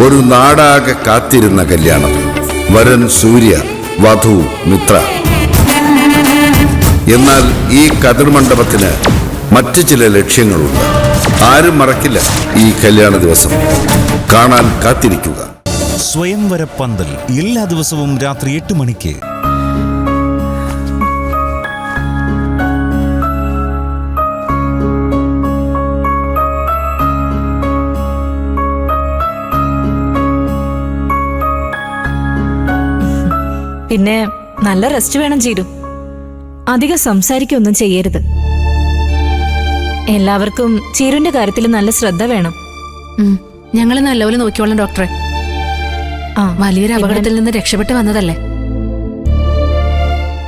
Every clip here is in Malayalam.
ഒരു നാടാകെ കാത്തിരുന്ന കല്യാണം. വരൻ സൂര്യ, വധു മിത്ര. എന്നാൽ ഈ കതിർമണ്ഡപത്തിന് മറ്റു ചില ലക്ഷ്യങ്ങളുണ്ട്. ആരും മറക്കില്ല ഈ കല്യാണ ദിവസം. കാണാൻ കാത്തിരിക്കുക. സ്വയംവര പന്തൽ എല്ലാ ദിവസവും രാത്രി 8 മണിക്ക്. പിന്നെ നല്ല റെസ്റ്റ് വേണം ചീരു. അധികം സംസാരിക്കൊന്നും ചെയ്യരുത്. എല്ലാവർക്കും ചീരുവിന്റെ കാര്യത്തിൽ നല്ല ശ്രദ്ധ വേണം. ഞങ്ങള് നല്ലപോലെ നോക്കിയോളാം ഡോക്ടറെ. വലിയൊരു അപകടത്തിൽ നിന്ന് രക്ഷപ്പെട്ട് വന്നതല്ലേ.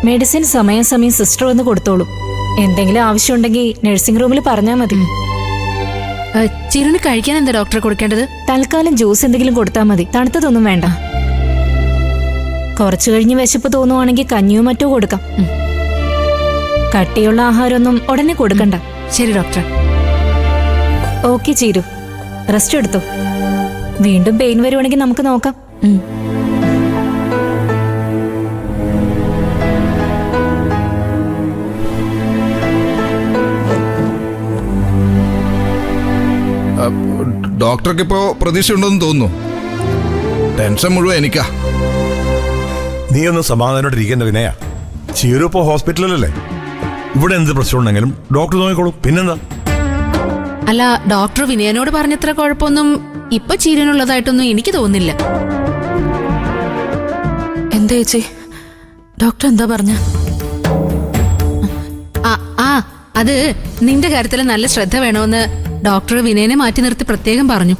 മെഡിസിൻ സമയാസമയം സിസ്റ്റർ വന്ന് കൊടുത്തോളും. എന്തെങ്കിലും ആവശ്യമുണ്ടെങ്കിൽ നഴ്സിംഗ് റൂമിൽ പറഞ്ഞാൽ മതി. ചീരുവിന് കഴിക്കാൻ എന്താ ഡോക്ടറെ കൊടുക്കേണ്ടത്? തൽക്കാലം ജ്യൂസ് എന്തെങ്കിലും കൊടുത്താൽ മതി. തണുത്തതൊന്നും വേണ്ട. കുറച്ചു കഴിഞ്ഞ് വിശപ്പ് തോന്നുവാണെങ്കിൽ കഞ്ഞിയോ മറ്റോ കൊടുക്കാം. കട്ടിയുള്ള ആഹാരമൊന്നും ഉടനെ കൊടുക്കണ്ട. ശരി ഡോക്ടർ. ഓക്കെ ചീരു, റെസ്റ്റ് എടുത്തോ. വീണ്ടും പെയിൻ വരുവാണെങ്കിൽ നമുക്ക് നോക്കാം. ഡോക്ടർക്ക് ഇപ്പോ പ്രതീക്ഷ ഉണ്ടെന്ന് തോന്നുന്നു. ടെൻഷൻ മുഴുവൻ എനിക്കാ. നീ ഒന്ന് സമാധാനമായിട്ടിരിക്കേണ്ട വിനയ. ചീരു ഇപ്പോ ഹോസ്പിറ്റലിലല്ലേ. ഇവിടെ എന്ത് പ്രശ്നം ഉണ്ടെങ്കിലും ഡോക്ടർ നോക്കിക്കോളൂ. പിന്നെന്താ? അല്ല, ഡോക്ടർ വിനയനോട് പറഞ്ഞത്ര കുഴപ്പമൊന്നും ഇപ്പൊ ചീരുവിനുള്ളതായിട്ടൊന്നും എനിക്ക് തോന്നുന്നില്ല. എന്താ ചേച്ചി, ഡോക്ടർ എന്താ പറഞ്ഞ? അത് നിന്റെ കാര്യത്തിൽ നല്ല ശ്രദ്ധ വേണമെന്ന് ഡോക്ടർ വിനയനെ മാറ്റി നിർത്തി പ്രത്യേകം പറഞ്ഞു.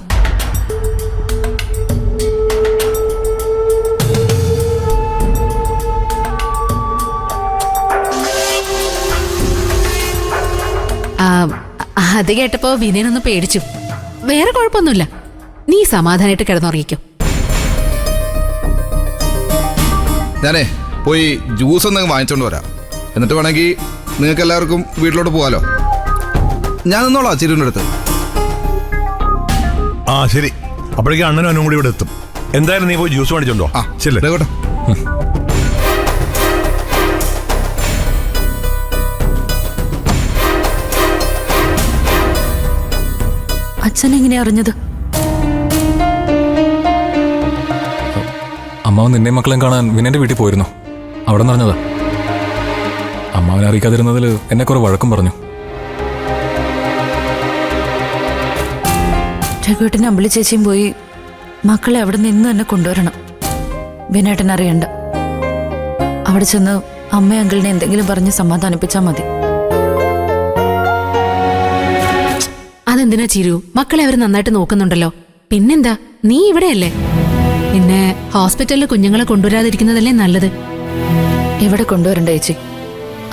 അത് കേട്ടപ്പോ വിനയനൊന്ന് പേടിച്ചു. വേറെ കുഴപ്പമൊന്നുമില്ല. നീ സമാധാനമായിട്ട് കിടന്നുറങ്ങിക്കോ. ഞാനേ പോയി ജ്യൂസ് ഒന്ന് വാങ്ങിച്ചോണ്ട് വരാം. എന്നിട്ട് വേണമെങ്കിൽ നിങ്ങൾക്ക് എല്ലാവർക്കും വീട്ടിലോട്ട് പോവാലോ. ഞാൻ നിന്നോളാം ചിരുവിൻ്റെ അടുത്ത്. ശരി. അപ്പോഴേക്കും അണ്ണനും അനും കൂടി ഇവിടെ എത്തും. എന്തായാലും നീ പോയി ജ്യൂസ് മേടിച്ചോണ്ടോ. ശരി കേട്ടോ. അച്ഛൻ എങ്ങനെയാ അറിഞ്ഞത്? അമ്മാവൻ നിന്നെ മക്കളെയും കാണാൻ വിനയന്റെ വീട്ടിൽ പോയിരുന്നു. അവിടെ നിറഞ്ഞതാ. അമ്മാവനെ അറിയിക്കാതിരുന്നതിൽ എന്നെ കുറെ വഴക്കും പറഞ്ഞു. രഘുവേട്ടനും അമ്പിളി ചേച്ചിയും പോയി മക്കളെ അവിടെ നിന്ന് തന്നെ കൊണ്ടുവരണം. വിനേട്ടൻ അറിയണ്ട. അവിടെ ചെന്ന് അമ്മയും അങ്കിളിനെ എന്തെങ്കിലും പറഞ്ഞ് സമാധാനിപ്പിച്ചാൽ മതി. അതെന്തിനാ ചിരു? മക്കളെ അവർ നന്നായിട്ട് നോക്കുന്നുണ്ടല്ലോ. പിന്നെന്താ, നീ ഇവിടെയല്ലേ. പിന്നെ ഹോസ്പിറ്റലിൽ കുഞ്ഞുങ്ങളെ കൊണ്ടുവരാതിരിക്കുന്നതല്ലേ നല്ലത്. ഇവിടെ കൊണ്ടുവരണ്ട ചേച്ചി.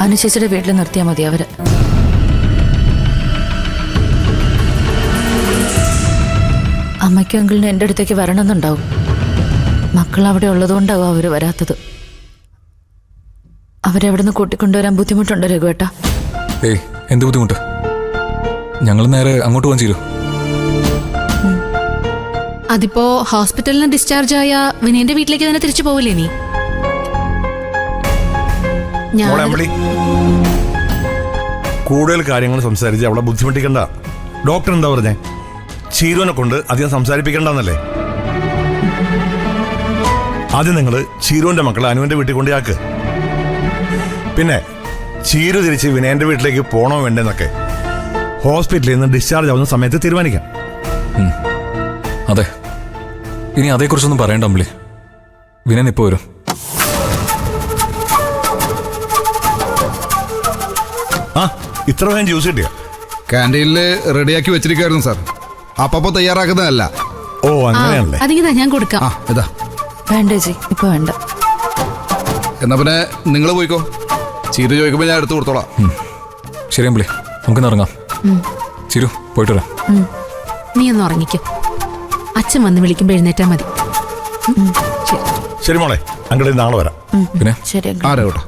അനുചേച്ചിയുടെ വീട്ടിൽ നിർത്തിയാൽ മതി അവര്. അമ്മയ്ക്കും അങ്കിളിനും എൻ്റെ അടുത്തേക്ക് വരണമെന്നുണ്ടാവും. മക്കൾ അവിടെ ഉള്ളതുകൊണ്ടാവും അവര് വരാത്തത്. അവരെവിടെ നിന്ന് കൂട്ടിക്കൊണ്ടുവരാൻ ബുദ്ധിമുട്ടുണ്ടോ രഘുവേട്ട? ഏയ്, എന്ത് ബുദ്ധിമുട്ട്? ഞങ്ങൾ നേരെ അങ്ങോട്ട് പോകാൻ ചെയ്തു. അതിപ്പോ ഹോസ്പിറ്റലിൽ നിന്ന് ഡിസ്ചാർജ് ആയ വിനയന്റെ വീട്ടിലേക്ക് തന്നെ തിരിച്ചു പോവില്ലേ നീ? കൂടുതൽ കാര്യങ്ങൾ സംസാരിച്ച് അവളെ ബുദ്ധിമുട്ടിക്കണ്ട. ഡോക്ടർ എന്താ പറഞ്ഞേ? ചീരുവിനെ കൊണ്ട് അധികം സംസാരിപ്പിക്കണ്ടെന്നല്ലേ. ആദ്യം നിങ്ങൾ ചീരുവിന്റെ മക്കളെ അനുവിന്റെ വീട്ടിൽ കൊണ്ടുയാക്ക്. പിന്നെ ചീരു തിരിച്ച് വിനയന്റെ വീട്ടിലേക്ക് പോണോ വേണ്ടെന്നൊക്കെ ഹോസ്പിറ്റലിൽ നിന്ന് ഡിസ്ചാർജ് ആവുന്ന സമയത്ത് തീരുമാനിക്കാം. അതെ, ഇനി അതേക്കുറിച്ചൊന്നും പറയണ്ട അമ്പിളി. വിനയൻ ഇപ്പോ വരും. ഇത്ര വേഗം ജ്യൂസ് കിട്ടിയ? ക്യാൻറ്റീനിൽ റെഡിയാക്കി വെച്ചിരിക്കുവായിരുന്നു സാർ. അപ്പപ്പോ തയ്യാറാക്കുന്നതല്ല. ഓ, അങ്ങനെയാണല്ലേ. അതിതാ ഞാൻ കൊടുക്കാം. ഇതാ. വേണ്ട ചേച്ചി, ഇപ്പൊ വേണ്ട. എന്നാ പിന്നെ നിങ്ങൾ പോയിക്കോ. ചീരു ചോദിക്കുമ്പോ ഞാൻ എടുത്തു കൊടുത്തോളാം. ശരി അമ്പിളി, നമുക്കിന്ന് ഇറങ്ങാം. ചിരു, പോയിട്ട് വരാം. നീ ഒന്ന് ഉറങ്ങിക്കോ. അച്ഛൻ വന്ന് വിളിക്കുമ്പോ എഴുന്നേറ്റാ മതി. ശരി മോളെ, അങ്കിളിൽ നാളെ വരാം. പിന്നെ ശരി. ആരോട്ടെ.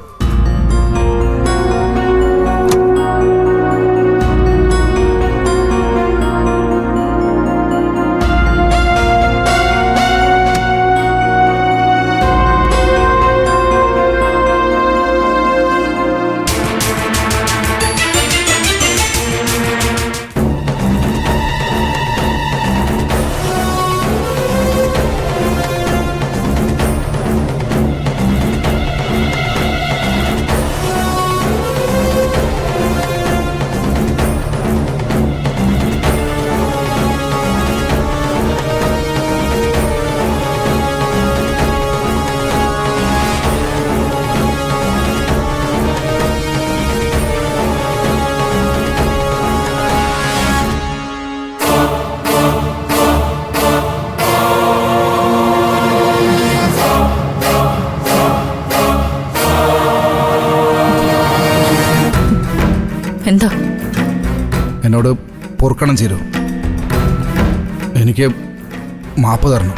എന്നോട് പൊറുക്കണം ചീരു. എനിക്ക് മാപ്പ് തരണം.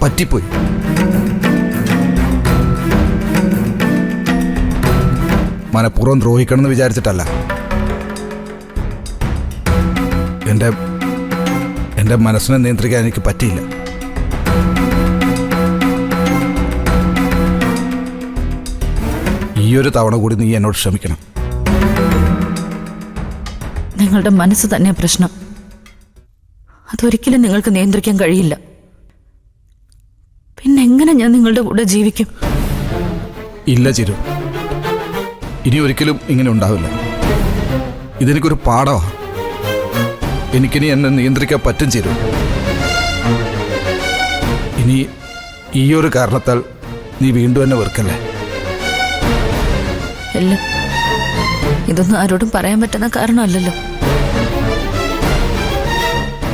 പറ്റിപ്പോയി. മനഃപൂർവ്വം ദ്രോഹിക്കണമെന്ന് വിചാരിച്ചിട്ടല്ല. എൻ്റെ മനസ്സിനെ നിയന്ത്രിക്കാൻ എനിക്ക് പറ്റിയില്ല. ഈ ഒരു തവണ കൂടി നീ എന്നോട് ക്ഷമിക്കണം. നിങ്ങളുടെ മനസ്സ് തന്നെ പ്രശ്നം. അതൊരിക്കലും നിങ്ങൾക്ക് നിയന്ത്രിക്കാൻ കഴിയില്ല. പിന്നെ എങ്ങനെ ഞാൻ നിങ്ങളുടെ കൂടെ ജീവിക്കും? ഇല്ല ചിരു, ഇനി ഒരിക്കലും ഇങ്ങനെ ഉണ്ടാവില്ല. ഇതെനിക്കൊരു പാഠമാണ്. എനിക്കിനി എന്നെ നിയന്ത്രിക്കാൻ പറ്റും ചിരു. ഇനി ഈ ഒരു കാരണത്താൽ നീ വീണ്ടും എന്നെ വെറുക്കല്ലേ. ഇല്ല, ഇതൊന്നും ആരോടും പറയാൻ പറ്റുന്ന കാരണമല്ലല്ലോ.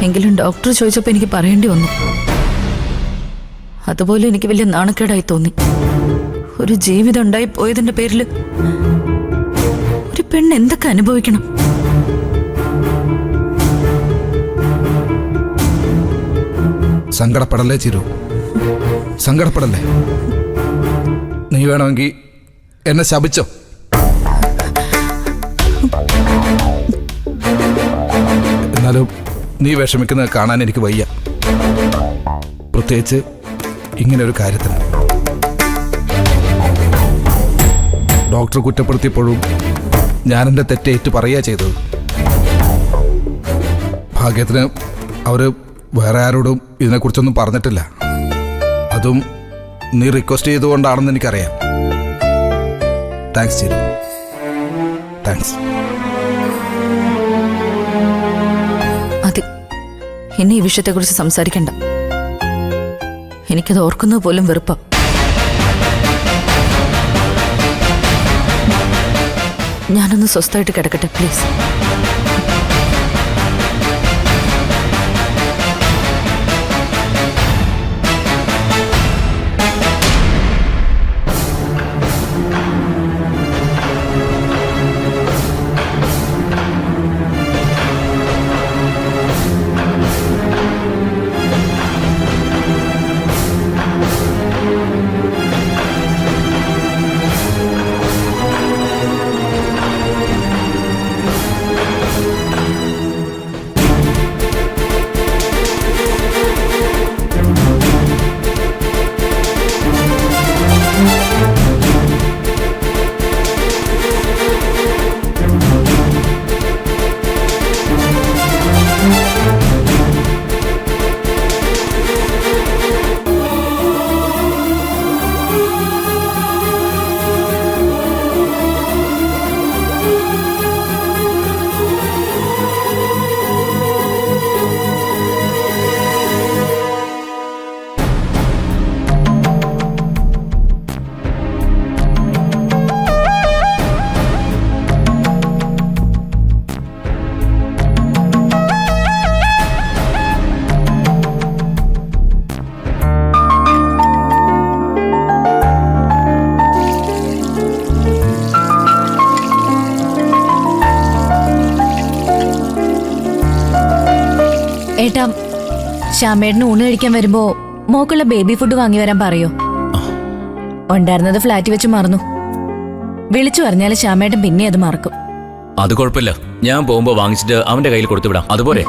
എങ്കിലും ഡോക്ടർ ചോദിച്ചപ്പോൾ എനിക്ക് പറയേണ്ടി വന്നു. അതുപോലെ എനിക്ക് വലിയ നാണക്കേടായി തോന്നി. ഒരു ജീവിതം ഉണ്ടായി പോയതിന്റെ പേരിൽ ഒരു പെണ്ണ് എന്തൊക്കെ അനുഭവിക്കണം? സങ്കടപ്പെടല്ലേ ചിരു, സങ്കടപ്പെടല്ലേ. നീ വേണമെങ്കിൽ എന്നെ ശപിച്ചോ. എന്നാലും നീ വിഷമിക്കുന്നത് കാണാൻ എനിക്ക് വയ്യ. പ്രത്യേകിച്ച് ഇങ്ങനെ ഒരു കാര്യത്തിന്. ഡോക്ടർ കുറ്റപ്പെടുത്തിയപ്പോഴും ഞാൻ എൻ്റെ തെറ്റേറ്റ് പറയുക ചെയ്തത്. ഭാഗ്യത്തിന് അവർ വേറെ ആരോടും ഇതിനെക്കുറിച്ചൊന്നും പറഞ്ഞിട്ടില്ല. അതും നീ റിക്വസ്റ്റ് ചെയ്തുകൊണ്ടാണെന്ന് എനിക്കറിയാം. Thanks Chiru, thanks. അതെ, ഇനി ഈ വിഷയത്തെക്കുറിച്ച് സംസാരിക്കണ്ട. എനിക്കത് ഓർക്കുന്നത് പോലും വെറുപ്പാ. ഞാനൊന്ന് സ്വസ്ഥമായിട്ട് കിടക്കട്ടെ പ്ലീസ്. ഏട്ടാ, ശ്യാമേട്ടന് ഊണ് കഴിക്കാൻ വരുമ്പോ മോക്കുള്ള ബേബി ഫുഡ് വാങ്ങി വരാൻ പറയോ? ഉണ്ടായിരുന്നത് ഫ്ലാറ്റിൽ വെച്ച് മറന്നു. വിളിച്ചു പറഞ്ഞാൽ ശ്യാമേട്ടൻ പിന്നെ അത് മറക്കും. അത് കുഴപ്പമില്ല, ഞാൻ പോകുമ്പോ വാങ്ങിച്ചിട്ട് അവന്റെ കയ്യിൽ കൊടുത്തുവിടാം. അതുപോലെ.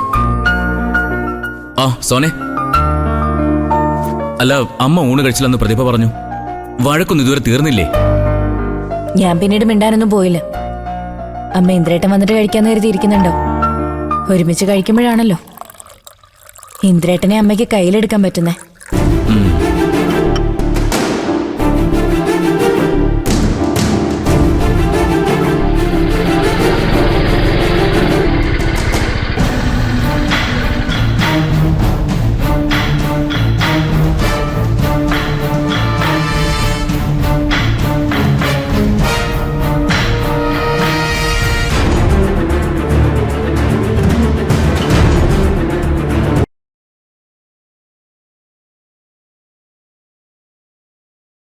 ആ സോനെ, അല്ല അമ്മ ഊണ് കഴിച്ചില്ലെന്ന് പ്രതിഭ പറഞ്ഞു. വഴക്കൊന്നും ഇതുവരെ തീർന്നില്ലേ? ഞാൻ പിന്നീട് മിണ്ടാനൊന്നും പോയില്ല. അമ്മ ഇന്ദ്രേട്ടൻ വന്നിട്ട് കഴിക്കാന്ന് കരുതിയിരിക്കുന്നുണ്ടോ? ഒരുമിച്ച് കഴിക്കുമ്പോഴാണല്ലോ ഇന്ദ്രേട്ടനെ അമ്മയ്ക്ക് കയ്യിലെടുക്കാൻ പറ്റുന്നേ.